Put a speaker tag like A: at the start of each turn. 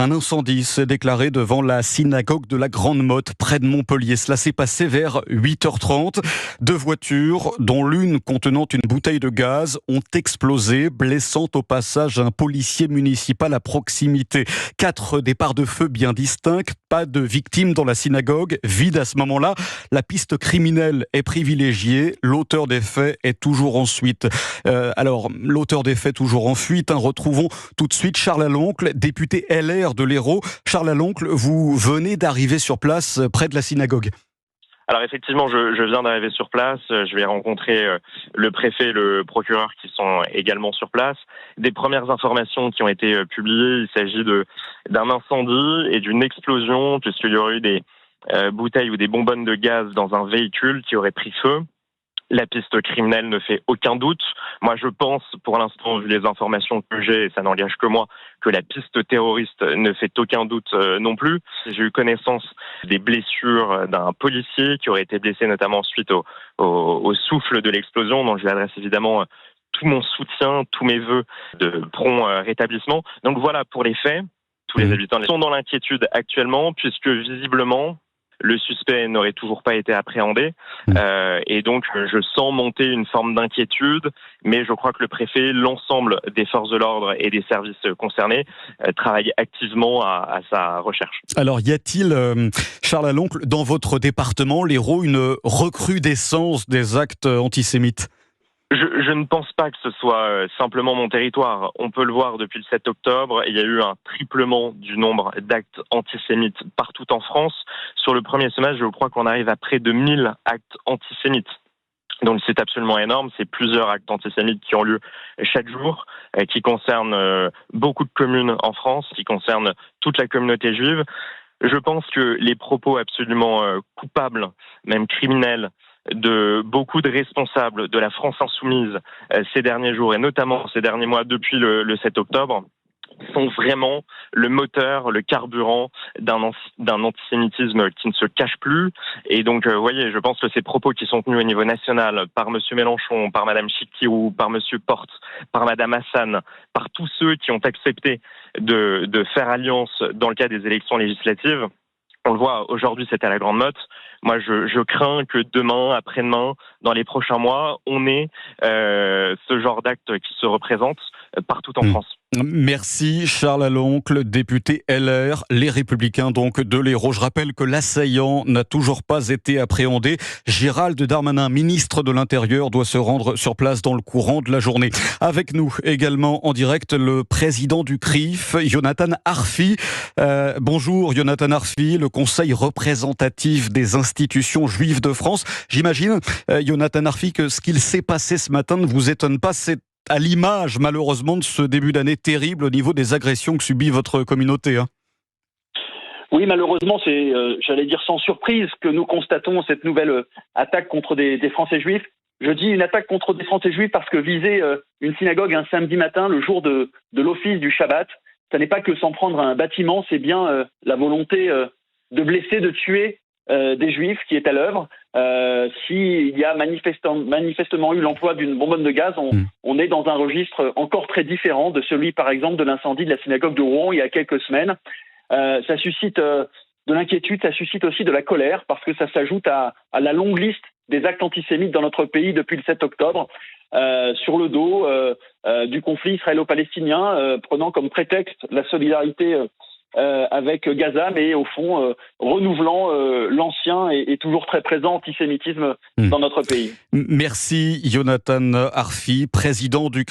A: Un incendie s'est déclaré devant la synagogue de la Grande Motte, près de Montpellier. Cela s'est passé vers 8h30. Deux voitures, dont l'une contenant une bouteille de gaz, ont explosé, blessant au passage un policier municipal à proximité. 4 départs de feu bien distincts, pas de victimes dans la synagogue, vide à ce moment-là. La piste criminelle est privilégiée, l'auteur des faits est toujours en fuite. Alors, l'auteur des faits toujours en fuite, retrouvons tout de suite Charles Aloncle, député LR de l'Hérault. Charles Aloncle, vous venez d'arriver sur place près de la synagogue.
B: Alors effectivement, je viens d'arriver sur place. Je vais rencontrer le préfet et le procureur qui sont également sur place. Des premières informations qui ont été publiées, il s'agit d'un incendie et d'une explosion, puisqu'il y aurait eu des bouteilles ou des bonbonnes de gaz dans un véhicule qui aurait pris feu. La piste criminelle ne fait aucun doute. Moi, je pense, pour l'instant, vu les informations que j'ai, et ça n'engage que moi, que la piste terroriste ne fait aucun doute non plus. J'ai eu connaissance des blessures d'un policier qui aurait été blessé notamment suite au souffle de l'explosion. Donc, je lui adresse évidemment tout mon soutien, tous mes vœux de prompt rétablissement. Donc voilà, pour les faits, tous les habitants sont dans l'inquiétude actuellement, puisque visiblement, le suspect n'aurait toujours pas été appréhendé et donc je sens monter une forme d'inquiétude, mais je crois que le préfet, l'ensemble des forces de l'ordre et des services concernés travaillent activement à sa recherche.
A: Alors y a-t-il, Charles Aloncle, dans votre département, l'Hérault, une recrudescence des actes antisémites ?
B: Je ne pense pas que ce soit simplement mon territoire. On peut le voir depuis le 7 octobre. Il y a eu un triplement du nombre d'actes antisémites partout en France. Sur le premier semestre, je crois qu'on arrive à près de 1000 actes antisémites. Donc c'est absolument énorme. C'est plusieurs actes antisémites qui ont lieu chaque jour, qui concernent beaucoup de communes en France, qui concernent toute la communauté juive. Je pense que les propos absolument coupables, même criminels, de beaucoup de responsables de la France insoumise ces derniers jours et notamment ces derniers mois depuis le 7 octobre sont vraiment le moteur, le carburant d'un antisémitisme qui ne se cache plus. Et donc, vous voyez, je pense que ces propos qui sont tenus au niveau national par M. Mélenchon, par Mme Chikirou, par M. Porte, par Mme Hassan, par tous ceux qui ont accepté de faire alliance dans le cas des élections législatives, on le voit, aujourd'hui c'était à la Grande Motte. Moi je crains que demain, après-demain, dans les prochains mois, on ait ce genre d'actes qui se représentent partout en France.
A: Merci Charles Aloncle, député LR, les Républicains donc de l'Hérault. Je rappelle que l'assaillant n'a toujours pas été appréhendé. Gérald Darmanin, ministre de l'Intérieur, doit se rendre sur place dans le courant de la journée. Avec nous également en direct le président du CRIF, Jonathan Arfi. Bonjour Jonathan Arfi, le Conseil représentatif des institutions juives de France. J'imagine, Jonathan Arfi, que ce qu'il s'est passé ce matin ne vous étonne pas. C'est à l'image, malheureusement, de ce début d'année terrible au niveau des agressions que subit votre communauté.
C: Oui, malheureusement, c'est, j'allais dire sans surprise, que nous constatons cette nouvelle attaque contre des Français juifs. Je dis une attaque contre des Français juifs parce que viser une synagogue un samedi matin, le jour de l'office du Shabbat, ça n'est pas que s'en prendre à un bâtiment, c'est bien la volonté de blesser, de tuer des juifs qui est à l'œuvre. S'il y a manifestement eu l'emploi d'une bonbonne de gaz, on est dans un registre encore très différent de celui, par exemple, de l'incendie de la synagogue de Rouen il y a quelques semaines. Ça suscite de l'inquiétude, ça suscite aussi de la colère, parce que ça s'ajoute à la longue liste des actes antisémites dans notre pays depuis le 7 octobre, sur le dos du conflit israélo-palestinien, prenant comme prétexte la solidarité avec Gaza, mais au fond renouvelant l'ancien et toujours très présent antisémitisme dans notre pays.
A: Merci Jonathan Arfi, président du